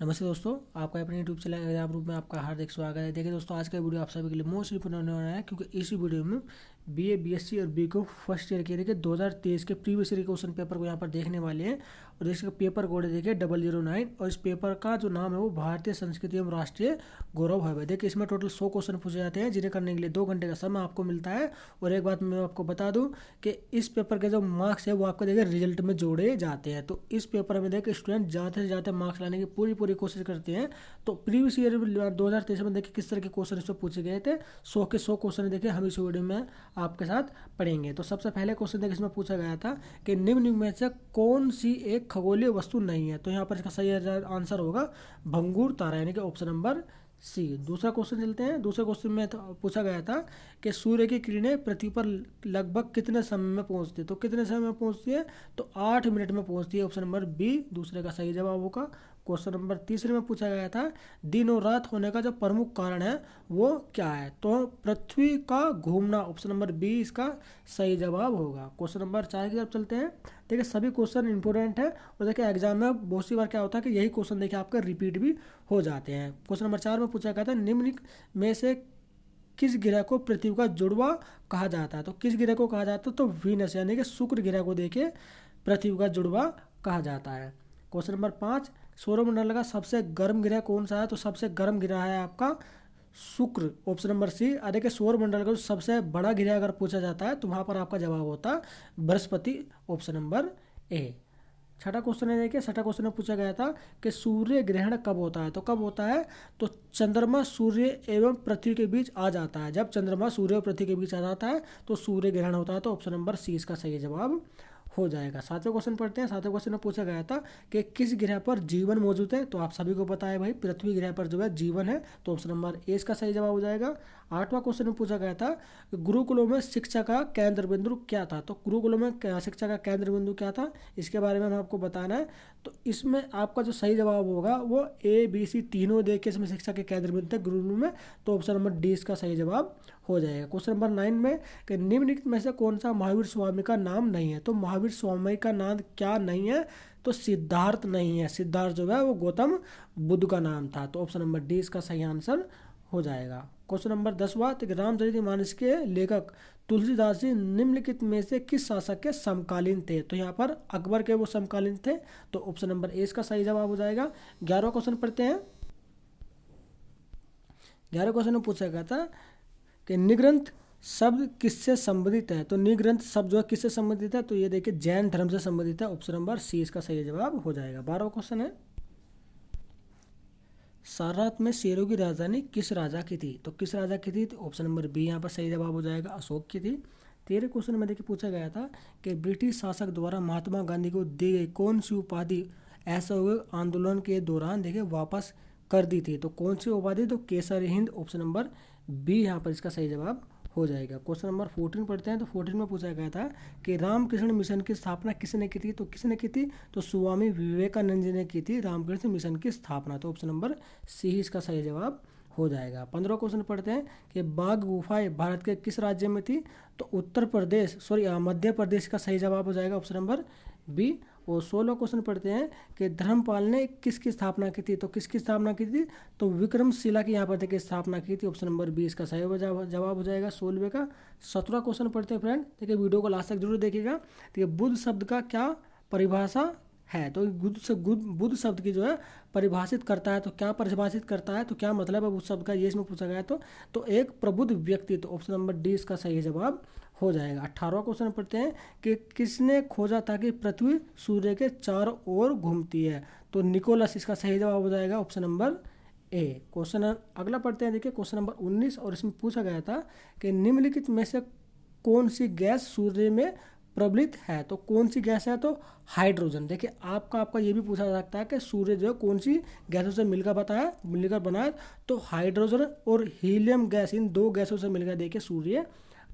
नमस्ते दोस्तों, आपका अपने यूट्यूब चैनल एग्जाम रूप में आपका हार्दिक स्वागत है। देखिए दोस्तों, आज का वीडियो आप सभी के लिए मोस्ट इंपोर्टेंट होने वाला है, क्योंकि इस वीडियो में बीए, बीएससी और बीकॉम फर्स्ट ईयर के देखिए 2023 के प्रीवियस ईयर क्वेश्चन पेपर को यहाँ पर देखने वाले हैं। और इसका पेपर कोड है देखिए 009। और इस पेपर का जो नाम है वो भारतीय संस्कृति एवं राष्ट्रीय गौरव है। देखिए इसमें टोटल 100 क्वेश्चन पूछे जाते हैं, जिन्हें करने के लिए 2 घंटे का समय आपको मिलता है। और एक बात मैं आपको बता दूं कि इस पेपर के जो मार्क्स है वो आपको देखिए रिजल्ट में जोड़े जाते हैं। तो इस पेपर में देखिए स्टूडेंट ज़्यादा से ज़्यादा मार्क्स लाने की पूरी पूरी कोशिश करते हैं। तो प्रीवियस ईयर 2023 में देखिए किस तरह के क्वेश्चन इसमें पूछे गए थे। 100 के 100 क्वेश्चन देखिए हम इस वीडियो में आपके साथ पढ़ेंगे। तो सबसे पहले क्वेश्चन देखिए इसमें पूछा गया था कि निम्न में से कौन सी एक खगोलीय वस्तु नहीं है। तो यहाँ पर इसका सही आंसर होगा भंगुर तारा, यानी कि ऑप्शन नंबर सी। दूसरा क्वेश्चन चलते हैं। दूसरे क्वेश्चन में पूछा गया था कि सूर्य की किरणें पृथ्वी पर लगभग कितने समय में पहुंचती है। तो कितने समय में पहुंचती है, तो 8 मिनट में पहुंचती है। ऑप्शन नंबर बी दूसरे का सही जवाब होगा। क्वेश्चन नंबर तीसरे में पूछा गया था दिन और रात होने का जो प्रमुख कारण है वो क्या है। तो पृथ्वी का घूमना, ऑप्शन नंबर बी इसका सही जवाब होगा। क्वेश्चन नंबर 4 की तरफ चलते हैं। देखिए सभी क्वेश्चन इंपॉर्टेंट है, और देखिए एग्जाम में बहुत सी बार क्या होता है कि यही क्वेश्चन देखिए आपका रिपीट भी हो जाते हैं। क्वेश्चन नंबर 4 में पूछा गया था निम्न में से किस ग्रह को पृथ्वी का जुड़वा कहा जाता है। तो किस ग्रह को कहा जाता है, तो वीनस यानी कि शुक्र ग्रह को देखे पृथ्वी का जुड़वा कहा जाता है। क्वेश्चन नंबर 5, सौरमंडल का सबसे गर्म ग्रह कौन सा है। तो सबसे गर्म ग्रह है आपका शुक्र, ऑप्शन नंबर सी। देखिए सौरमंडल का जो सबसे बड़ा ग्रह अगर पूछा जाता है तो वहाँ पर आपका जवाब होता है बृहस्पति, ऑप्शन नंबर ए। छठा क्वेश्चन है, देखिए छठा क्वेश्चन में पूछा गया था कि सूर्य ग्रहण कब होता है। तो कब होता है, तो चंद्रमा सूर्य एवं पृथ्वी के बीच आ जाता है। जब चंद्रमा सूर्य और पृथ्वी के बीच आ जाता है तो सूर्य ग्रहण होता है। तो ऑप्शन नंबर सी इसका सही जवाब हो जाएगा। सातवें क्वेश्चन पढ़ते हैं। सातवें क्वेश्चन में पूछा गया था कि किस ग्रह पर जीवन मौजूद है। तो आप सभी को पता है भाई, पृथ्वी ग्रह पर जो है जीवन है। तो ऑप्शन नंबर ए इसका सही जवाब हो जाएगा। आठवां क्वेश्चन में पूछा गया था गुरुकुलों में शिक्षा का केंद्र बिंदु क्या था। तो गुरुकुलों में शिक्षा का केंद्र बिंदु क्या था, इसके बारे में हमें आपको बताना है। तो इसमें आपका जो सही जवाब होगा वो ए बी सी तीनों देख के इसमें शिक्षा के केंद्र बिंदु थे गुरुकुलों में। तो ऑप्शन नंबर डी इसका सही जवाब हो जाएगा। क्वेश्चन नंबर 9 में कि निम्नलिखित में से कौन सा महावीर स्वामी का नाम नहीं है। तो महावीर स्वामी का नाम क्या नहीं है, तो सिद्धार्थ नहीं है। सिद्धार्थ जो है वो गौतम बुद्ध का नाम था। तो ऑप्शन नंबर डी इसका सही आंसर हो जाएगा। क्वेश्चन नंबर 10वां, तो रामचरितमानस के लेखक तुलसीदास जी निम्नलिखित में से किस शासक के समकालीन थे। तो यहाँ पर अकबर के वो समकालीन थे। तो ऑप्शन नंबर ए इसका सही जवाब हो जाएगा। 11वां क्वेश्चन पढ़ते हैं। 11वें क्वेश्चन में पूछा गया था कि निग्रंथ शब्द किससे संबंधित है। तो निग्रंथ शब्द जो है किससे संबंधित है, तो ये देखिए जैन धर्म से संबंधित है। ऑप्शन नंबर सी इसका सही जवाब हो जाएगा। 12वां क्वेश्चन है, सारनाथ में शेरों की राजधानी किस राजा की थी। तो किस राजा की थी, तो ऑप्शन नंबर बी यहाँ पर सही जवाब हो जाएगा, अशोक की थी। 13वें क्वेश्चन में देखिए पूछा गया था कि ब्रिटिश शासक द्वारा महात्मा गांधी को दी गई कौन सी उपाधि असहयोग आंदोलन के दौरान देखिए वापस कर दी थी। तो कौन सी उपाधि, तो Kesari Hind, option number B यहाँ पर इसका सही जवाब हो जाएगा। क्वेश्चन नंबर 14 पढ़ते हैं। तो 14 में पूछा गया था कि रामकृष्ण मिशन की स्थापना किसने की थी। तो किसने की थी, तो स्वामी विवेकानंद जी ने की थी रामकृष्ण मिशन की स्थापना। तो ऑप्शन नंबर सी इसका सही जवाब हो जाएगा। 15वां क्वेश्चन पढ़ते हैं कि बाघ गुफाएं भारत के किस राज्य में थी। तो उत्तर प्रदेश मध्य प्रदेश का सही जवाब हो जाएगा, ऑप्शन नंबर बी। और 16वां क्वेश्चन पढ़ते हैं कि धर्मपाल ने किसकी स्थापना की थी। तो किसकी स्थापना की थी, तो विक्रमशिला की यहाँ पर देखिए स्थापना की थी। ऑप्शन नंबर बी इसका सही जवाब हो जाएगा 16वें का। 17वां क्वेश्चन पढ़ते हैं फ्रेंड। देखिए वीडियो को लास्ट तक जरूर देखिएगा। देखिए बुद्ध शब्द का क्या परिभाषा है। तो बुद्ध शब्द की जो है परिभाषित करता है, तो क्या परिभाषित करता है, तो क्या मतलब है बुद्ध शब्द का, ये इसमें पूछा गया। तो एक प्रबुद्ध व्यक्ति। तो ऑप्शन नंबर डी इसका सही जवाब हो जाएगा। 18वां क्वेश्चन पढ़ते हैं कि किसने खोजा था कि पृथ्वी सूर्य के चारों ओर घूमती है। तो निकोलस इसका सही जवाब हो जाएगा, ऑप्शन नंबर ए। क्वेश्चन अगला पढ़ते हैं। देखिए क्वेश्चन नंबर 19, और इसमें पूछा गया था कि निम्नलिखित में से कौन सी गैस सूर्य में प्रबलित है। तो कौन सी गैस है, तो हाइड्रोजन। देखिए आपका ये भी पूछा जा सकता है कि सूर्य जो है कौन सी गैसों से मिलकर बना है। तो हाइड्रोजन और हीलियम गैस, इन दो गैसों से मिलकर देखिए सूर्य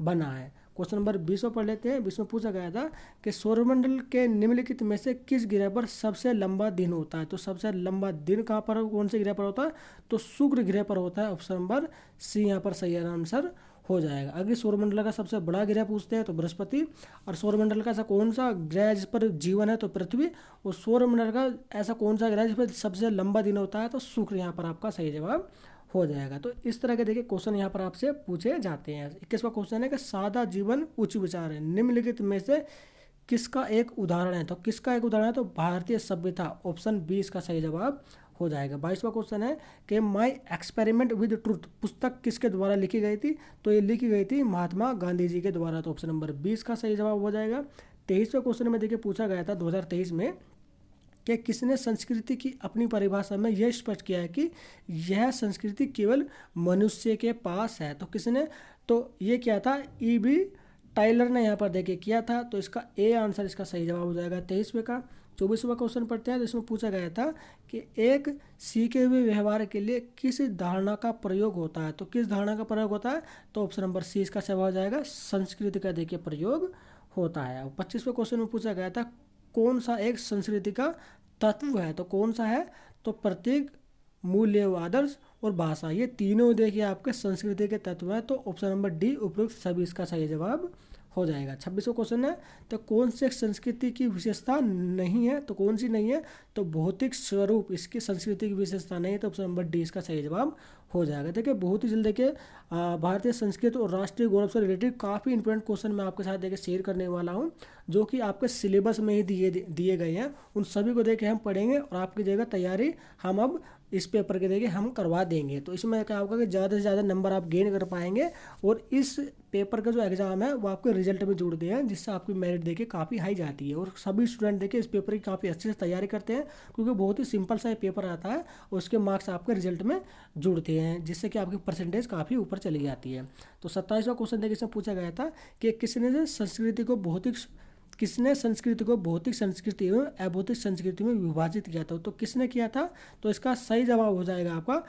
बना है। क्वेश्चन नंबर 20 पढ़ लेते हैं। 20 में पूछा गया था कि सौरमंडल के निम्नलिखित में से किस ग्रह पर सबसे लंबा दिन होता है। तो सबसे लंबा दिन कहाँ पर, कौन से ग्रह पर होता है, तो शुक्र ग्रह पर होता है। ऑप्शन नंबर सी यहाँ पर सही आंसर हो जाएगा। अगर सौरमंडल का सबसे बड़ा ग्रह पूछते हैं तो बृहस्पति, और सौरमंडल का ऐसा कौन सा ग्रह है जिस पर जीवन है तो पृथ्वी, और सौरमंडल का ऐसा कौन सा ग्रह है जिस पर सबसे लंबा दिन होता है तो शुक्र यहाँ पर आपका सही जवाब हो जाएगा। तो इस तरह के देखिए क्वेश्चन यहाँ पर आपसे पूछे जाते हैं। 21वां क्वेश्चन है कि सादा जीवन उच्च विचार है, निम्नलिखित में से किसका एक उदाहरण है? तो किसका एक उदाहरण है तो भारतीय सभ्यता, ऑप्शन बी इसका सही जवाब हो जाएगा। 22वां क्वेश्चन है कि माई एक्सपेरिमेंट विद ट्रुथ पुस्तक किसके द्वारा लिखी गई थी? तो ये लिखी गई थी महात्मा गांधी जी के द्वारा, तो ऑप्शन नंबर 20 का सही जवाब हो जाएगा। 23वें क्वेश्चन में देखिए पूछा गया था 2023 में कि किसने संस्कृति की अपनी परिभाषा में यह स्पष्ट किया है कि यह संस्कृति केवल मनुष्य के पास है? तो किसने? तो ये क्या था, E.B. टाइलर ने यहाँ पर देखिए किया था, तो इसका ए आंसर इसका सही जवाब हो जाएगा 23वें का। 24वां क्वेश्चन पढ़ते हैं, तो इसमें पूछा गया था कि एक सीखे हुए व्यवहार के लिए किस धारणा का प्रयोग होता है? तो किस धारणा का प्रयोग होता है? तो ऑप्शन नंबर सी इसका सही हो जाएगा, संस्कृति का देखिए प्रयोग होता है। 25वें क्वेश्चन में पूछा गया था कौन सा एक संस्कृति का तत्व है? तो कौन सा है? तो प्रतीक, मूल्य व आदर्श और भाषा, ये तीनों देखिए आपके संस्कृति के तत्व हैं, तो ऑप्शन नंबर डी उपयुक्त सभी इसका सही जवाब हो जाएगा। 26वां क्वेश्चन है तो कौन से संस्कृति की विशेषता नहीं है? तो कौन सी नहीं है? तो भौतिक स्वरूप इसकी संस्कृति की विशेषता नहीं है, तो ऑप्शन नंबर डी इसका सही जवाब हो जाएगा। देखिए बहुत ही जल्द देखिए भारतीय संस्कृति और राष्ट्रीय गौरव से रिलेटेड काफ़ी इंपॉर्टेंट क्वेश्चन मैं आपके साथ देखिए शेयर करने वाला हूं, जो कि आपके सिलेबस में ही दिए गए हैं। उन सभी को देखिए हम पढ़ेंगे और आपकी जगह तैयारी हम अब इस पेपर के देखिए हम करवा देंगे। तो इसमें क्या होगा कि ज़्यादा से ज़्यादा नंबर आप गेन कर पाएंगे, और इस पेपर का जो एग्ज़ाम है वो आपके रिजल्ट में जुड़ते हैं, जिससे आपकी मेरिट देखिए काफ़ी हाई जाती है। और सभी स्टूडेंट देखिए इस पेपर की काफ़ी अच्छे से तैयारी करते हैं, क्योंकि बहुत ही सिंपल सा पेपर आता है और उसके मार्क्स आपके रिजल्ट में जुड़ते हैं, जिससे कि आपकी परसेंटेज काफ़ी ऊपर चली जाती है। तो 27वां क्वेश्चन देखिए इसमें पूछा गया था कि किसने संस्कृति को भौतिक संस्कृति एवं अभौतिक संस्कृति में विभाजित किया था? तो किसने किया था? तो इसका सही जवाब हो जाएगा आपका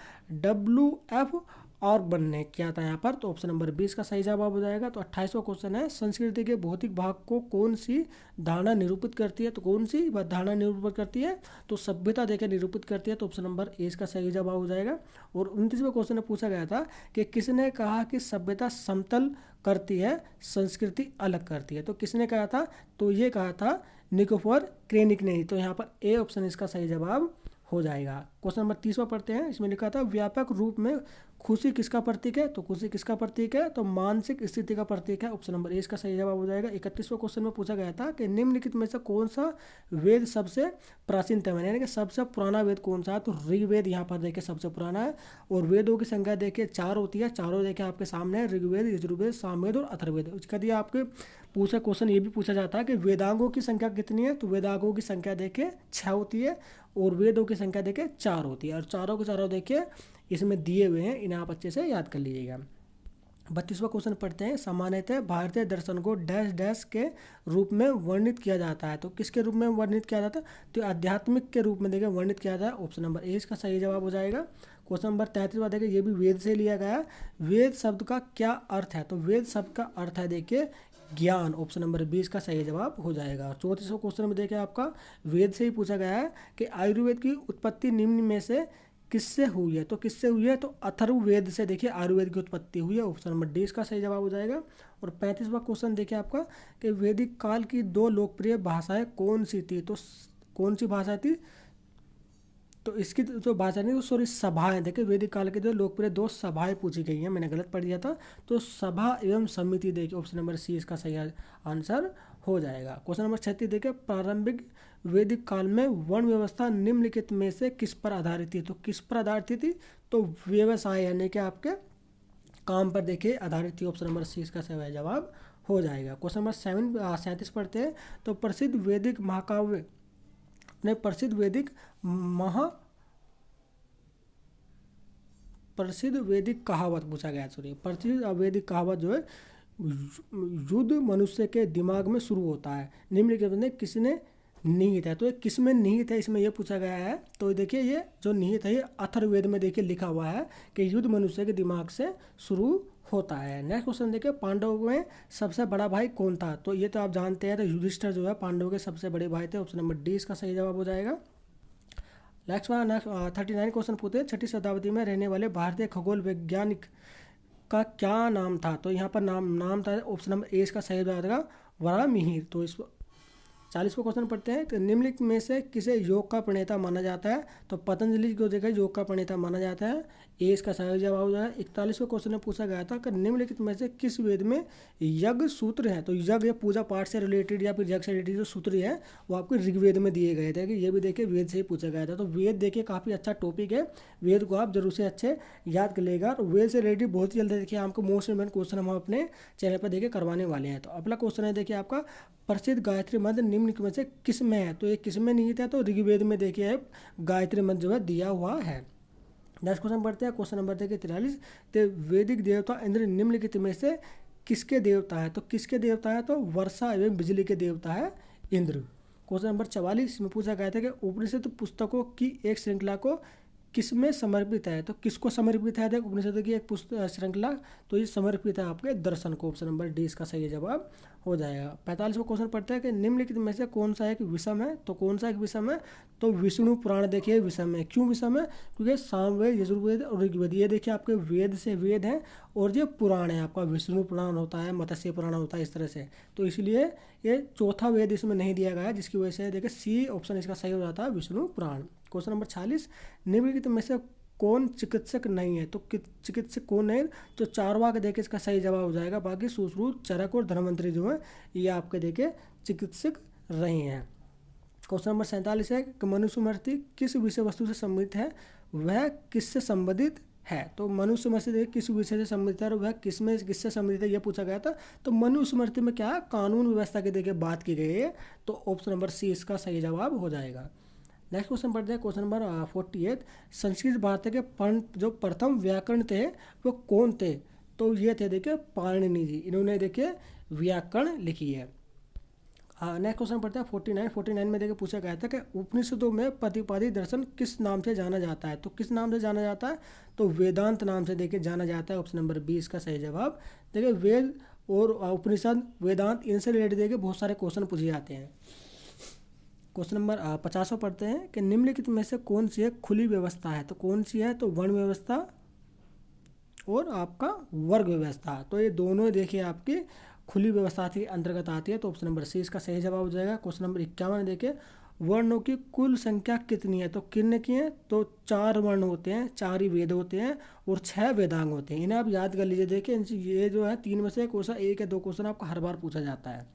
WF ऑर्बन ने किया था यहाँ पर, तो ऑप्शन नंबर 20 का सही जवाब हो जाएगा। तो 28वां क्वेश्चन है संस्कृति के भौतिक भाग को कौन सी धारणा निरूपित करती है? तो कौन सी धारणा निरूपित करती है? तो सभ्यता देखिए निरूपित करती है, तो ऑप्शन नंबर ए इसका सही जवाब हो जाएगा। और 29वें क्वेश्चन में पूछा गया था कि किसने कहा कि सभ्यता समतल करती है, संस्कृति अलग करती है? तो किसने कहा था? तो ये कहा था निकोफर क्रेनिक ने। तो यहाँ पर ए ऑप्शन इसका सही जवाब हो जाएगा। क्वेश्चन नंबर 30वां पढ़ते हैं, इसमें लिखा था व्यापक रूप में खुशी किसका प्रतीक है? तो खुशी किसका प्रतीक है? तो मानसिक स्थिति का प्रतीक है, ऑप्शन नंबर ए इसका सही जवाब हो जाएगा। 31वां क्वेश्चन में पूछा गया था कि निम्नलिखित में से कौन सा वेद सबसे प्राचीनतम है, यानी कि सबसे पुराना वेद कौन सा है? तो ऋग्वेद यहाँ पर देखिए सबसे पुराना है, और वेदों की संख्या देखिए 4 होती है, चारों देखिए आपके सामने है, ऋग्वेद, यजुर्वेद, सामवेद और अथर्ववेद। उसका दिया आपके पूछा क्वेश्चन ये भी पूछा जाता है कि वेदांगों की संख्या कितनी है? तो वेदांगों की संख्या देखिए 6 होती है, और वेदों की संख्या देखिए 4 होती है, और चारों के चारों देखिए इसमें दिए हुए हैं, इन्हें आप अच्छे से याद कर लीजिएगा। 32वां क्वेश्चन पढ़ते हैं, सामान्यतः भारतीय दर्शन को डैश डैश के रूप में वर्णित किया जाता है? तो किसके रूप में वर्णित किया जाता है? तो आध्यात्मिक के रूप में देखिए वर्णित किया जाता है, ऑप्शन नंबर ए इसका सही जवाब हो जाएगा। क्वेश्चन नंबर 33वां देखिए ये भी वेद से लिया गया है। वेद शब्द का क्या अर्थ है? तो वेद शब्द का अर्थ है देखिए ज्ञान, ऑप्शन नंबर 20 का सही जवाब हो जाएगा। 34वां क्वेश्चन में देखिए आपका वेद से ही पूछा गया है कि आयुर्वेद की उत्पत्ति निम्न में से किससे हुई है? तो किससे हुई है? तो अथर्ववेद से देखिए आयुर्वेद की उत्पत्ति हुई है, ऑप्शन नंबर डी इसका सही जवाब हो जाएगा। और 35वां क्वेश्चन देखिए आपका कि वैदिक काल की 2 लोकप्रिय भाषाएं कौन सी थी? तो कौन सी भाषा थी? तो इसकी जो भाषा नहीं, सॉरी सभाएं, देखिए वैदिक काल के जो लोकप्रिय 2 सभाएं पूछी गई हैं, मैंने गलत पढ़ दिया था, तो सभा एवं समिति देखिए ऑप्शन नंबर सी इसका सही आंसर हो जाएगा। क्वेश्चन नंबर 36 देखिए प्रारंभिक वैदिक काल में वर्ण व्यवस्था निम्नलिखित में से किस पर आधारित थी? तो किस पर आधारित थी? तो व्यवसाय यानी कि आपके काम पर देखिए आधारित थी, ऑप्शन नंबर सी इसका सही जवाब हो जाएगा। क्वेश्चन नंबर 37 पढ़ते हैं, तो प्रसिद्ध वैदिक महाकाव्य ने प्रसिद्ध वैदिक कहावत पूछा गया, सॉरी प्रसिद्ध वैदिक कहावत जो है युद्ध मनुष्य के दिमाग में शुरू होता है, निम्नलिखित में किसने निहित है? तो ये किस में निहित है इसमें ये पूछा गया है। तो देखिए ये जो निहित है ये अथर्ववेद में देखिए लिखा हुआ है कि युद्ध मनुष्य के दिमाग से शुरू होता है। नेक्स्ट क्वेश्चन देखिए पांडवों में सबसे बड़ा भाई कौन था? तो ये तो आप जानते हैं, तो युधिष्ठिर जो है पांडवों के सबसे बड़े भाई थे, ऑप्शन नंबर डी इसका सही जवाब हो जाएगा। नेक्स्ट 39 क्वेश्चन पूछते हैं, 6ठी शताब्दी में रहने वाले भारतीय खगोल वैज्ञानिक का क्या नाम था? तो यहाँ पर नाम था, ऑप्शन नंबर ए इसका सही जवाब आएगा वराहमिहिर। तो इस 40वां क्वेश्चन पढ़ते हैं कि निम्नलिखित में से किसे योग का प्रणेता माना जाता है? तो पतंजलि को देखा योग का प्रणेता माना जाता है, ए इसका सही जवाब हो जाएगा। 41वें क्वेश्चन में पूछा गया था कि निम्नलिखित में से किस वेद में यज्ञ सूत्र है? तो यज्ञ या पूजा पाठ से रिलेटेड या फिर यज्ञ से रिलेटेड जो सूत्र है वो आपको ऋग्वेद में दिए गए थे, कि ये भी देखिए वेद से ही पूछा गया था। तो वेद देखिए काफ़ी अच्छा टॉपिक है, वेद को आप जरूर से अच्छे याद कर लेगा। तो वेद से रिलेटेड बहुत ही जल्दी देखिए आपको मोस्ट इंपोर्टेंट क्वेश्चन हम अपने चैनल पर देखिए करवाने वाले हैं। तो अगला क्वेश्चन है देखिए आपका, प्रसिद्ध गायत्री मंत्र निम्न में से किस में है? तो ये किस में निहित है? तो ऋग्वेद में देखिए गायत्री मंत्र जो है दिया हुआ है। नेक्स्ट क्वेश्चन पढ़ते हैं, क्वेश्चन नंबर देखिए 43। तो वैदिक देवता इंद्र निम्नलिखित में से किसके देवता है? तो किसके देवता है? तो वर्षा एवं बिजली के देवता है इंद्र। क्वेश्चन नंबर 44 में पूछा गया था कि उपनिषद पुस्तकों की एक श्रृंखला को किसमें समर्पित है? तो किसको समर्पित है? देखो उपनिषद की एक पुस्तक श्रृंखला, तो ये समर्पित है आपके दर्शन को। ऑप्शन नंबर डी इसका सही जवाब हो जाएगा। 45वां क्वेश्चन पढ़ते हैं कि निम्नलिखित में से कौन सा एक विषम है? तो कौन सा एक विषम है? तो विष्णु पुराण देखिए विषम है। क्यों विषम है? क्योंकि सामवेद, यजुर्वेद और ऋग्वेद ये देखिए आपके वेद से वेद हैं, और ये पुराण है आपका, विष्णु पुराण होता है, मत्स्य पुराण होता है, इस तरह से। तो इसलिए ये चौथा वेद इसमें नहीं दिया गया है, जिसकी वजह से देखिए सी ऑप्शन इसका सही हो जाता है, विष्णु पुराण। क्वेश्चन नंबर 46, निम्नलिखित में से कौन चिकित्सक नहीं है? तो चिकित्सक कौन है? तो चारवाक देखिए इसका सही जवाब हो जाएगा। बाकी सुश्रुत, चरक और धनवंतरी जो है ये आपके देखिए चिकित्सक रहे हैं। क्वेश्चन नंबर 47 है कि मनुस्मृति किस विषय वस्तु से संबंधित है, वह किससे संबंधित है? तो मनुस्मृति किस विषय से संबंधित है और वह किससे संबंधित है, यह पूछा गया था। तो मनुस्मृति में क्या है, कानून व्यवस्था की देखिए बात की गई है। तो ऑप्शन नंबर सी इसका सही जवाब हो जाएगा। नेक्स्ट क्वेश्चन पढ़ते हैं, क्वेश्चन नंबर 48। संस्कृत भाषा के जो प्रथम व्याकरण थे वो कौन थे? तो ये थे देखिए पाणिनि जी, इन्होंने देखिए व्याकरण लिखी है। नेक्स्ट क्वेश्चन पढ़ते हैं 49 में देखिए पूछा गया था कि उपनिषदों में प्रतिपादित दर्शन किस नाम से जाना जाता है? तो किस नाम से जाना जाता है? तो वेदांत नाम से देखिए जाना जाता है। ऑप्शन नंबर बी इसका सही जवाब। देखिए वेद और उपनिषद, वेदांत, इनसे रिलेटेड देखिए बहुत सारे क्वेश्चन पूछे जाते हैं। क्वेश्चन नंबर 50 पढ़ते हैं कि निम्नलिखित में से कौन सी एक खुली व्यवस्था है? तो कौन सी है? तो वर्ण व्यवस्था और आपका वर्ग व्यवस्था। तो ये दोनों देखिए आपकी खुली व्यवस्था के अंतर्गत आती है। तो ऑप्शन नंबर सी इसका सही जवाब हो जाएगा। क्वेश्चन नंबर 51 देखिए, वर्णों की कुल संख्या कितनी है? तो कितने की है? तो 4 वर्ण होते हैं, 4 ही वेद होते हैं और 6 वेदांग होते हैं। इन्हें आप याद कर लीजिए। देखिए ये जो है 3 में से क्वेश्चन, 1 या 2 क्वेश्चन आपका हर बार पूछा जाता है।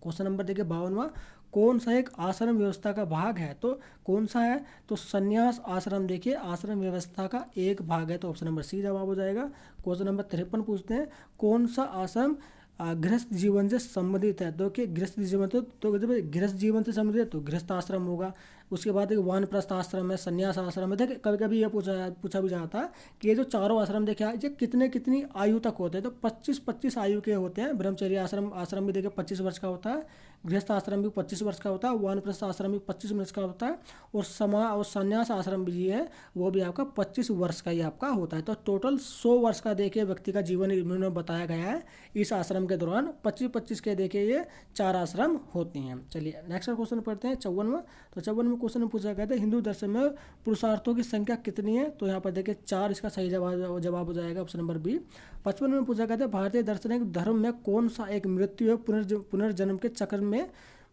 क्वेश्चन नंबर देखिए 52वां, कौन सा एक आश्रम व्यवस्था का भाग है? तो कौन सा है? तो संन्यास आश्रम देखिए आश्रम व्यवस्था का एक भाग है। तो ऑप्शन नंबर सी जवाब हो जाएगा। क्वेश्चन नंबर 53 पूछते हैं, कौन सा आश्रम गृहस्थ जीवन से संबंधित है? तो कि गृहस्थ जीवन तो जब गृहस्थ जीवन से संबंधित है तो गृहस्थ आश्रम होगा। उसके बाद एक वानप्रस्थ आश्रम है, संन्यास आश्रम है। देखिए कभी कभी ये पूछा भी जाता है कि ये जो चारों आश्रम देखिए ये कितनी आयु तक होते हैं? तो 25 आयु के होते हैं। ब्रह्मचर्य आश्रम भी देखिए 25 वर्ष का होता है, गृहस्थ आश्रम भी 25 वर्ष का होता है, वानप्रस्थ आश्रम भी 25 वर्ष का होता है, और संन्यास आश्रम भी है वो भी आपका 25 वर्ष का ही आपका होता है। तो टोटल 100 वर्ष का देखिए व्यक्ति का जीवन इन्होंने बताया गया है। इस आश्रम के दौरान 25 के देखिए ये 4 आश्रम होते हैं। चलिए नेक्स्ट क्वेश्चन पढ़ते हैं 54वां। तो 54वें क्वेश्चन में पूछा गया था हिंदू दर्शन में पुरुषार्थों की संख्या कितनी है? तो यहाँ पर देखिए 4 इसका सही जवाब हो जाएगा। Option number B. 55 में पूछा गया था भारतीय दार्शनिक धर्म में कौन सा एक मृत्यु या पुनर्जन्म के चक्र में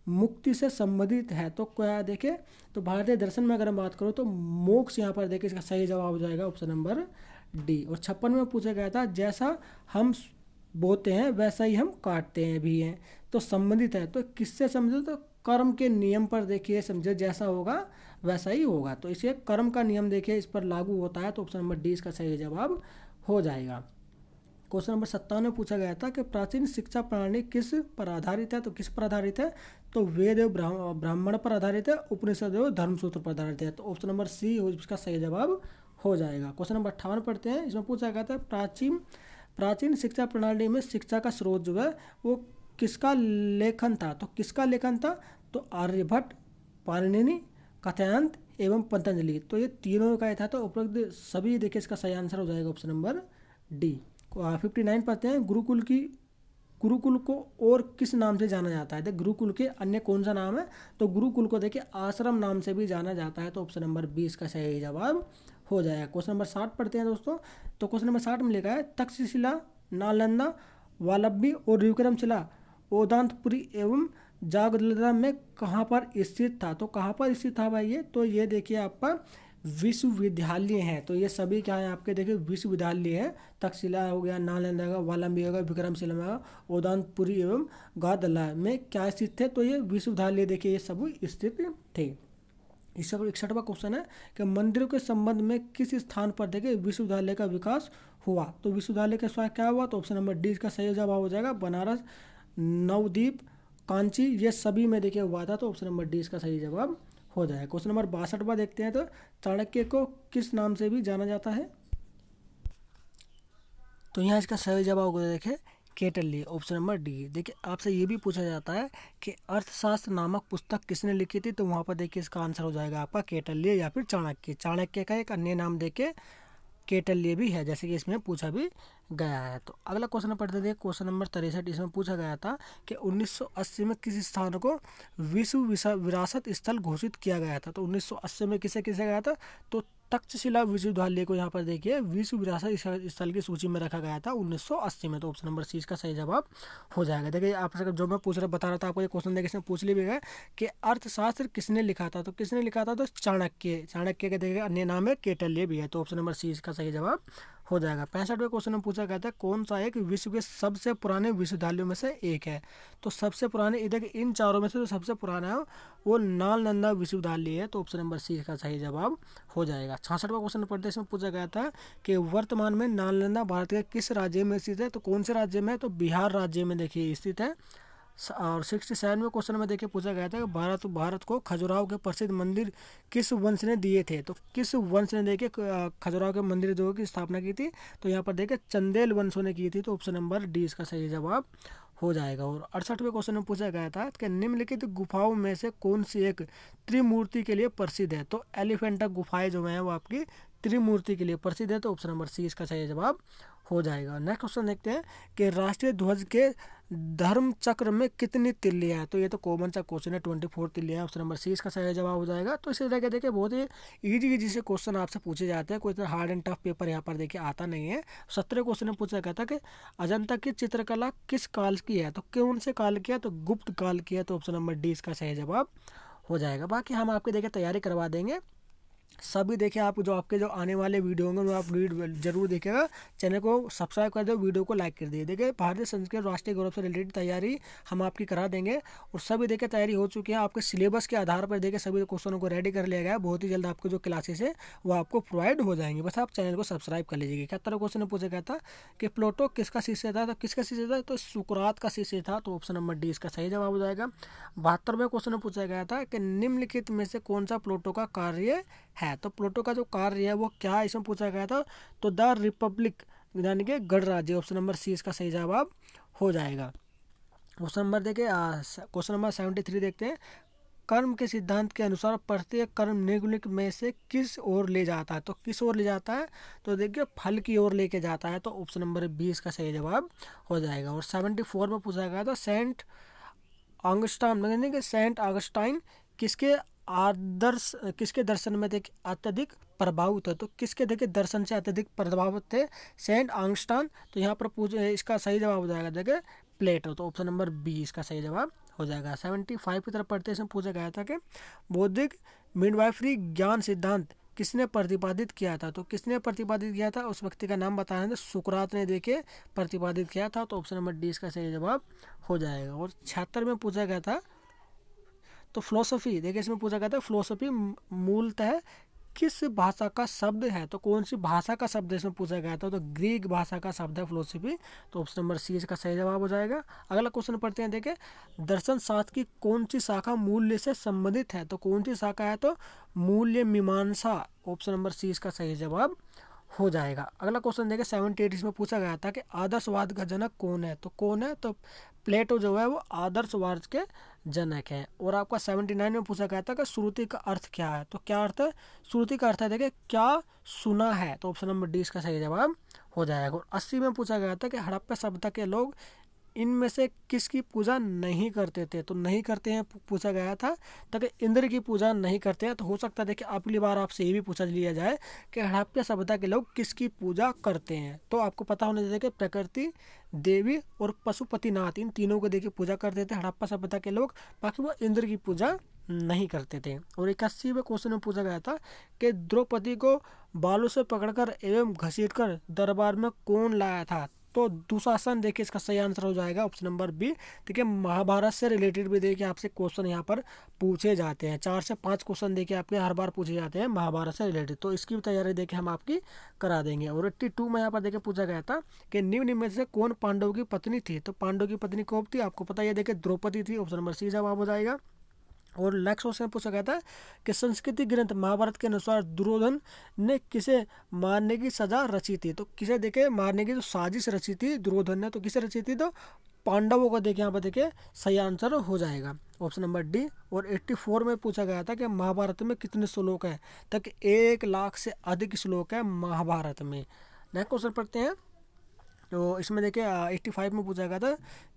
मुक्ति से संबंधित है? तो क्या देखिए, तो भारतीय दर्शन में अगर हम बात करो तो मोक्ष यहाँ पर देखिए इसका सही जवाब हो जाएगा। Option number D. और 56 में पूछा गया था जैसा हम बोते हैं वैसा ही हम काटते हैं भी हैं, तो संबंधित है। तो किससे संबंधित? तो कर्म के नियम पर देखिए समझे, जैसा होगा वैसा ही होगा। तो इसे कर्म का नियम देखिए इस पर लागू होता है। तो ऑप्शन नंबर डी इसका सही जवाब हो जाएगा। क्वेश्चन नंबर 57 में पूछा गया था कि प्राचीन शिक्षा प्रणाली किस पर आधारित है? तो किस पर आधारित है? तो वेद एवं ब्राह्मण पर आधारित है, उपनिषद एवं धर्मसूत्र पर आधारित है। तो ऑप्शन नंबर सी इसका सही जवाब हो जाएगा। क्वेश्चन नंबर 58 पढ़ते हैं। इसमें पूछा गया था प्राचीन शिक्षा प्रणाली में शिक्षा का स्रोत जो है वो किसका लेखन था? तो किसका लेखन था? तो आर्यभट्ट, पाणिनि, कात्यायन एवं पतंजलि। तो ये तीनों का था। तो उपरोक्त सभी देखिए इसका सही आंसर हो जाएगा ऑप्शन नंबर डी। 59 पढ़ते हैं, गुरुकुल को और किस नाम से जाना जाता है? तो गुरुकुल के अन्य कौन सा नाम है? तो गुरुकुल को देखिए आश्रम नाम से भी जाना जाता है। तो ऑप्शन नंबर 20 का सही जवाब हो जाएगा। क्वेश्चन नंबर 60 पढ़ते हैं दोस्तों। तो क्वेश्चन नंबर 60 में लिखा है तक्षशिला, नालंदा, वालब्बी और विक्रमशिला ओदांतपुरी एवं जागदलता में कहाँ पर स्थित था। तो कहाँ पर स्थित था भाई ये, तो ये देखिए आपका विश्वविद्यालय है। तो ये सभी क्या है आपके देखिए विश्वविद्यालय है। तक्षशिला हो गया, नालंदा का, वालंबी होगा, विक्रमशिला में ओदानपुरी एवं गादला में क्या स्थित थे। तो ये विश्वविद्यालय देखिए ये सभी स्थित थे। 61वां क्वेश्चन है कि मंदिरों के संबंध में किस स्थान पर देखिए विश्वविद्यालय का विकास हुआ। तो विश्वविद्यालय के साथ क्या हुआ, तो ऑप्शन नंबर डी इसका सही जवाब हो जाएगा। बनारस, नवदीप, कांची, ये सभी में देखिए हुआ था। तो ऑप्शन नंबर डी इसका सही जवाब हो जाएगा। क्वेश्चन नंबर 62वां देखते हैं। तो चाणक्य को किस नाम से भी जाना जाता है। तो यहाँ इसका सही जवाब होगा देखिए केटल्ली, ऑप्शन नंबर डी। देखिए आपसे ये भी पूछा जाता है कि अर्थशास्त्र नामक पुस्तक किसने लिखी थी। तो वहाँ पर देखिए इसका आंसर हो जाएगा आपका केटल्य या फिर चाणक्य। चाणक्य का एक अन्य नाम देके केटल्य भी है, जैसे कि इसमें पूछा भी गया है। तो अगला क्वेश्चन पढ़ते थे, क्वेश्चन नंबर 63। इसमें पूछा गया था कि 1980 में किस स्थान को विश्व विरासत स्थल घोषित किया गया था। तो 1980 में किसे किसे गया था, तो तक्षशिला विश्वविद्यालय को यहाँ पर देखिए विश्व विरासत स्थल की सूची में रखा गया था 1980 में। तो ऑप्शन नंबर सी इसका सही जवाब हो जाएगा। देखिए आपसे जो मैं बता रहा था आपको ये क्वेश्चन देखिए इसमें पूछ लिया गया कि अर्थशास्त्र किसने लिखा था। तो किसने लिखा था, तो चाणक्य। चाणक्य के देखिए अन्य नाम है केटल्य भी है। तो ऑप्शन नंबर सी इसका सही जवाब हो जाएगा। 65वें क्वेश्चन में पूछा गया था कौन सा एक विश्व के सबसे पुराने विश्वविद्यालयों में से एक है। तो सबसे पुराने इधर इन चारों में से जो सबसे पुराना है वो नालंदा विश्वविद्यालय है। तो ऑप्शन नंबर सी का सही जवाब हो जाएगा। 66वां क्वेश्चन पढ़ते इसमें पूछा गया था कि वर्तमान में नालंदा भारत के किस राज्य में स्थित है। तो कौन से राज्य में है, तो बिहार राज्य में देखिए स्थित है। और 67वें क्वेश्चन में देखिए पूछा गया था कि भारत को खजुराहो के प्रसिद्ध मंदिर किस वंश ने दिए थे। तो किस वंश ने देखिए खजुराहो के मंदिर जो की स्थापना की थी। तो यहाँ पर देखिए चंदेल वंशों ने की थी। तो ऑप्शन नंबर डी इसका सही जवाब हो जाएगा। और 68वें क्वेश्चन में पूछा गया था कि निम्नलिखित गुफाओं में से कौन सी एक त्रिमूर्ति के लिए प्रसिद्ध है। तो एलिफेंटा गुफाएं जो है वो आपकी त्रिमूर्ति के लिए प्रसिद्ध है। तो ऑप्शन नंबर सी इसका सही जवाब हो जाएगा। नेक्स्ट क्वेश्चन देखते हैं कि राष्ट्रीय ध्वज के धर्म चक्र में कितनी तिल्लियां हैं। तो ये तो कॉमन सा क्वेश्चन है, 24 तिल्लियां हैं। ऑप्शन नंबर सी इसका सही जवाब हो जाएगा। तो इसी तरह के देखिए बहुत ही इजी से क्वेश्चन आपसे पूछे जाते हैं। कोई इतना हार्ड एंड टफ पेपर यहाँ पर देखिए आता नहीं है। 17वें क्वेश्चन में पूछा गया था कि अजंता की चित्रकला किस काल की है। तो कौन से काल की है, तो गुप्त काल की है। तो ऑप्शन नंबर डी इसका सही जवाब हो जाएगा। बाकी हम आपके देखिए तैयारी करवा देंगे सभी। देखिए आप जो आने वाले वीडियो होंगे वो आप जरूर देखिएगा। चैनल को सब्सक्राइब कर दो, वीडियो को लाइक कर दिए। देखिए भारतीय संस्कृति राष्ट्रीय गौरव से रिलेटेड तैयारी हम आपकी करा देंगे। और सभी देखिए तैयारी हो चुकी है। आपके सिलेबस के आधार पर देखिए सभी क्वेश्चनों को रेडी कर लिया गया है। बहुत ही जल्द आपको जो क्लासेस है वो आपको प्रोवाइड हो जाएंगे। बस आप चैनल को सब्सक्राइब कर लीजिएगा। 71 क्वेश्चन में पूछा गया था कि प्लूटो किसका शिष्य था। तो किसका शिष्य था, तो सुकरात का शिष्य था। तो ऑप्शन नंबर डी इसका सही जवाब हो जाएगा। 72वें क्वेश्चन में पूछा गया था कि निम्नलिखित में से कौन सा प्लूटो का कार्य है। तो प्लूटो का जो कार्य है वो क्या है, इसमें पूछा गया था। तो द रिपब्लिक यानी कि गणराज्य। ऑप्शन नंबर सी इसका सही जवाब हो जाएगा। क्वेश्चन नंबर देखिए क्वेश्चन नंबर 73 देखते हैं। कर्म के सिद्धांत के अनुसार प्रत्येक कर्म निम्नलिखित में से किस ओर ले जाता है। तो किस ओर ले जाता है, तो देखिए फल की ओर लेके जाता है। तो ऑप्शन नंबर बी इसका सही जवाब हो जाएगा। और 74 में पूछा गया था सेंट ऑगस्टाइन किसके दर्शन में देखिए अत्यधिक प्रभावित है। तो किसके देखिए दर्शन से अत्यधिक प्रभावित थे, सेंट ऑगस्टाइन। तो यहाँ पर इसका सही जवाब हो जाएगा देखिए प्लेटो। तो ऑप्शन नंबर बी इसका सही जवाब हो जाएगा। 75 की तरफ पढ़ते इसमें पूछा गया था कि बौद्धिक मिडवाइफरी ज्ञान सिद्धांत किसने प्रतिपादित किया था। तो किसने प्रतिपादित किया था, उस व्यक्ति का नाम बताया था। सुकरात ने देखिए प्रतिपादित किया था। तो ऑप्शन नंबर डी इसका सही जवाब हो जाएगा। और 76 में पूछा गया था तो फिलोसफी देखिए इसमें पूछा गया था फिलोसफी मूलतः किस भाषा का शब्द है। तो कौन सी भाषा का शब्द इसमें पूछा गया था, तो ग्रीक भाषा का शब्द है फिलोसफी। तो ऑप्शन नंबर सी इसका सही जवाब हो जाएगा। अगला क्वेश्चन पढ़ते हैं देखिए दर्शन शास्त्र की कौन सी शाखा मूल्य से संबंधित है। तो कौन सी शाखा है, तो मूल्य मीमांसा। ऑप्शन नंबर सी इसका सही जवाब हो जाएगा। अगला क्वेश्चन देखिए 78 इसमें पूछा गया था कि आदर्शवाद का जनक कौन है। तो कौन है, तो प्लेटो जो है वो आदर्शवाद के जनक है। और आपका 79 में पूछा गया था कि श्रुति का अर्थ क्या है। तो क्या अर्थ है, श्रुति का अर्थ है देखिए क्या सुना है। तो ऑप्शन नंबर डी इसका सही जवाब हो जाएगा। और 80 में पूछा गया था कि हड़प्पा सभ्यता के लोग इनमें से किसकी पूजा नहीं करते थे? तो नहीं करते हैं पूछा गया था, ताकि इंद्र की पूजा नहीं करते हैं। तो हो सकता है देखिए अगली बार आपसे ये भी पूछा लिया जाए कि हड़प्पा सभ्यता के लोग किसकी पूजा करते हैं। तो आपको पता होना चाहिए कि प्रकृति देवी और पशुपतिनाथ, इन तीनों को देखिए पूजा करते थे हड़प्पा सभ्यता के लोग, बाकी वो इंद्र की पूजा नहीं करते थे। और 81वें क्वेश्चन में पूछा गया था कि द्रौपदी को बालों से पकड़कर एवं घसीटकर दरबार में कौन लाया था? तो दुशासन देखिए इसका सही आंसर हो जाएगा ऑप्शन नंबर बी। देखिए महाभारत से रिलेटेड भी देखिए आपसे क्वेश्चन यहाँ पर पूछे जाते हैं, 4 से 5 क्वेश्चन देखिए आपके हर बार पूछे जाते हैं महाभारत से रिलेटेड। तो इसकी भी तैयारी देखिए हम आपकी करा देंगे। और 82 में यहाँ पर देखिए पूछा गया था कि निम्न में से कौन पांडव की पत्नी थी? तो पांडव की पत्नी कौन थी? आपको पता है देखिए द्रौपदी थी, ऑप्शन नंबर सी जवाब हो जाएगा। और नेक्स्ट क्वेश्चन पूछा गया था कि संस्कृति ग्रंथ महाभारत के अनुसार दुर्योधन ने किसे मारने की सजा रची थी? तो किसे देखे मारने की जो साजिश रची थी दुर्योधन ने, तो किसे रची थी? तो पांडवों का देखिए यहाँ पर देखिए सही आंसर हो जाएगा ऑप्शन नंबर डी। और 84 में पूछा गया था कि महाभारत में कितने श्लोक हैं? तक 1 लाख से अधिक श्लोक है महाभारत में। नेक्स्ट क्वेश्चन पढ़ते हैं। तो इसमें देखिए 85 में पूछा गया था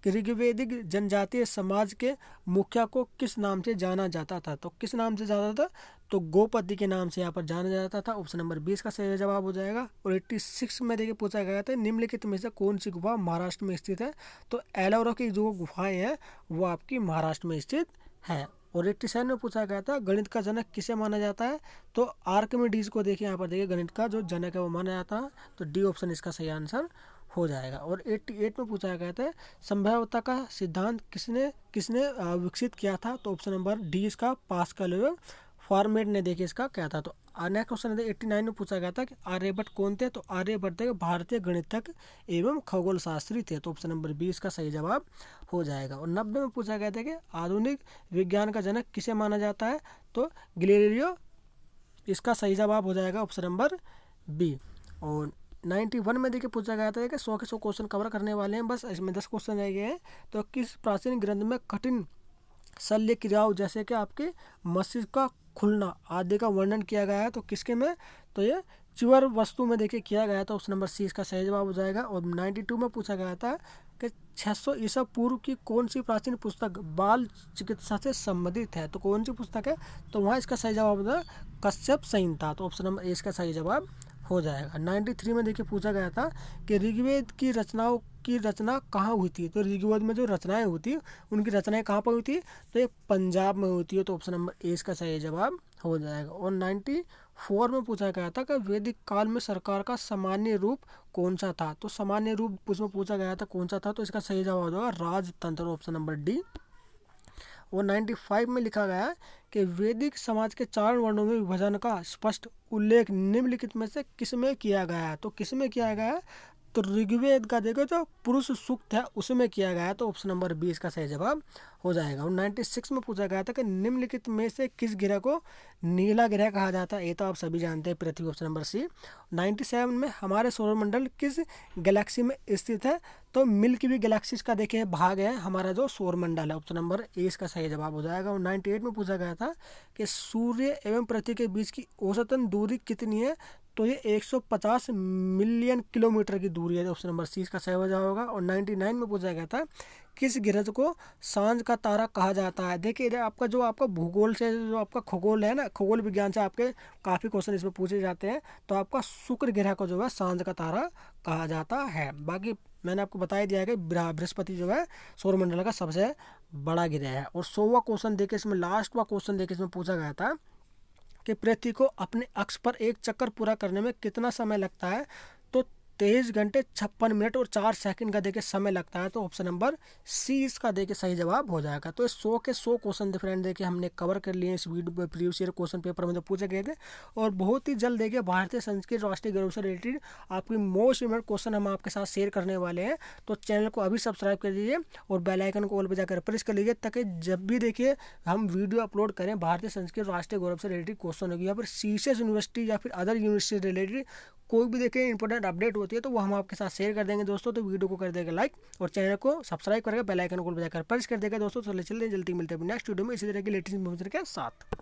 कि ऋग्वेदिक जनजातीय समाज के मुखिया को किस नाम से जाना जाता था? तो किस नाम से जाता था? तो गोपति के नाम से यहाँ पर जाना जाता था, ऑप्शन नंबर 20 का सही जवाब हो जाएगा। और 86 में देखिए पूछा गया था निम्नलिखित में से कौन सी गुफा महाराष्ट्र में स्थित है? तो एलोरा की जो गुफाएं हैं वो आपकी महाराष्ट्र में स्थित है। और 87 में पूछा गया था गणित का जनक किसे माना जाता है? तो आर्किमिडीज को देखिए यहाँ पर देखिए गणित का जो जनक है वो माना जाता है। तो डी ऑप्शन इसका सही आंसर हो जाएगा। और 88 में पूछा गया था संभाव्यता का सिद्धांत किसने किसने विकसित किया था? तो ऑप्शन नंबर डी इसका पास्कल एवं फॉर्मेट ने देखिए इसका क्या था। तो नेक्स्ट क्वेश्चन 89 में पूछा गया था कि आर्यभट्ट कौन थे? तो आर्यभट्ट थे भारतीय गणितज्ञ एवं खगोल शास्त्री थे, तो ऑप्शन नंबर 20 का सही जवाब हो जाएगा। और 90 में पूछा गया था कि आधुनिक विज्ञान का जनक किसे माना जाता है? तो गैलीलियो, इसका सही जवाब हो जाएगा ऑप्शन नंबर बी। और 91 में देखिए पूछा गया था कि 100 के 100 क्वेश्चन कवर करने वाले हैं, बस इसमें 10 क्वेश्चन रह गए हैं। तो किस प्राचीन ग्रंथ में कठिन शल्य क्रियाओं जैसे कि आपके मस्तिष्क का खुलना आदि का वर्णन किया गया है? तो किसके में? तो ये च्युअर वस्तु में देखिए किया गया था, ऑप्शन नंबर सी इसका सही जवाब हो जाएगा। और 92 में पूछा गया था कि 600 ईसा पूर्व की कौन सी प्राचीन पुस्तक बाल चिकित्सा से संबंधित है? तो कौन सी पुस्तक है? तो वहाँ इसका सही जवाब होगा कश्यप संहिता, तो ऑप्शन नंबर ए इसका सही जवाब हो जाएगा। 93 में देखिए पूछा गया था कि ऋग्वेद की रचनाओं की रचना कहाँ हुई थी? तो ऋग्वेद में जो रचनाएं होती उनकी रचनाएं कहाँ पर हुई थी? तो ये पंजाब में होती है, तो ऑप्शन नंबर ए इसका सही जवाब हो जाएगा। और 94 में पूछा गया था कि वैदिक काल में सरकार का सामान्य रूप कौन सा था? तो सामान्य रूप उसमें पूछा गया था कौन सा था? तो इसका सही जवाब होगा राजतंत्र, ऑप्शन नंबर डी। और 95 में लिखा गया है कि वैदिक समाज के 4 वर्णों में विभाजन का स्पष्ट उल्लेख निम्नलिखित में से किस में किया गया है? तो किस में किया गया है? तो ऋग्वेद का देखो जो पुरुष सूक्त है उसमें किया गया है, तो ऑप्शन नंबर 20 का सही जवाब हो जाएगा। और 96 में पूछा गया था कि निम्नलिखित में से किस ग्रह को नीला ग्रह कहा जाता है? ये तो आप सभी जानते हैं, पृथ्वी, ऑप्शन नंबर सी। 97 में हमारे सौरमंडल किस गैलेक्सी में स्थित है? तो मिल्की वे गैलेक्सीज का देखिए भाग है हमारा जो सौरमंडल है, ऑप्शन नंबर ए इसका सही जवाब हो जाएगा। और 98 में पूछा गया था कि सूर्य एवं पृथ्वी के बीच की औसतन दूरी कितनी है? तो ये 150 मिलियन किलोमीटर की दूरी है, ऑप्शन नंबर सी इसका सही हो जाएगा। और 99 में पूछा गया था किस ग्रह को सांझ का तारा कहा जाता है? देखिए इधर आपका जो आपका भूगोल से जो आपका खगोल है ना, खगोल विज्ञान से आपके काफ़ी क्वेश्चन इसमें पूछे जाते हैं। तो आपका शुक्र ग्रह को जो है सांझ का तारा कहा जाता है। बाकी मैंने आपको बता ही दिया है कि बृहस्पति जो है सौरमंडल का सबसे बड़ा ग्रह है। और 100वां क्वेश्चन देखिए इसमें लास्ट वाला क्वेश्चन देखिए इसमें पूछा गया था कि पृथ्वी को अपने अक्ष पर एक चक्कर पूरा करने में कितना समय लगता है? तो 23 घंटे 56 मिनट और 4 सेकंड का देखिए समय लगता है, तो ऑप्शन नंबर सी इसका देखिए सही जवाब हो जाएगा। तो 100 के 100 क्वेश्चन फ्रेंड देखिए हमने कवर कर लिए इस वीडियो में, प्रीवियस ईयर क्वेश्चन पेपर में जो पूछे गए थे। और बहुत ही जल्द देखिए भारतीय संस्कृत राष्ट्रीय गौरव से रिलेटेड आपकी मोस्ट इम्पोर्टेंट क्वेश्चन हम आपके साथ शेयर करने वाले हैं। तो चैनल को अभी सब्सक्राइब कर दीजिए और बेल आइकन को ऑल पे जाकर प्रेस कर लीजिए, ताकि जब भी देखिए हम वीडियो अपलोड करें भारतीय संस्कृत राष्ट्रीय गौरव से रिलेटेड क्वेश्चन होगी या फिर सीसीएस यूनिवर्सिटी या फिर अदर यूनिवर्सिटी से रिलेटेड कोई भी देखिए इंपॉर्टेंट अपडेट होती है तो वो हम आपके साथ शेयर कर देंगे दोस्तों। तो वीडियो को कर देगा लाइक और चैनल को सब्सक्राइब करके बेल आइकन को बजाकर प्रेस कर देगा दोस्तों। चलिए जल्दी मिलते हैं नेक्स्ट वीडियो में इसी तरह की लेटेस्ट इन्फॉर्मेशन के साथ।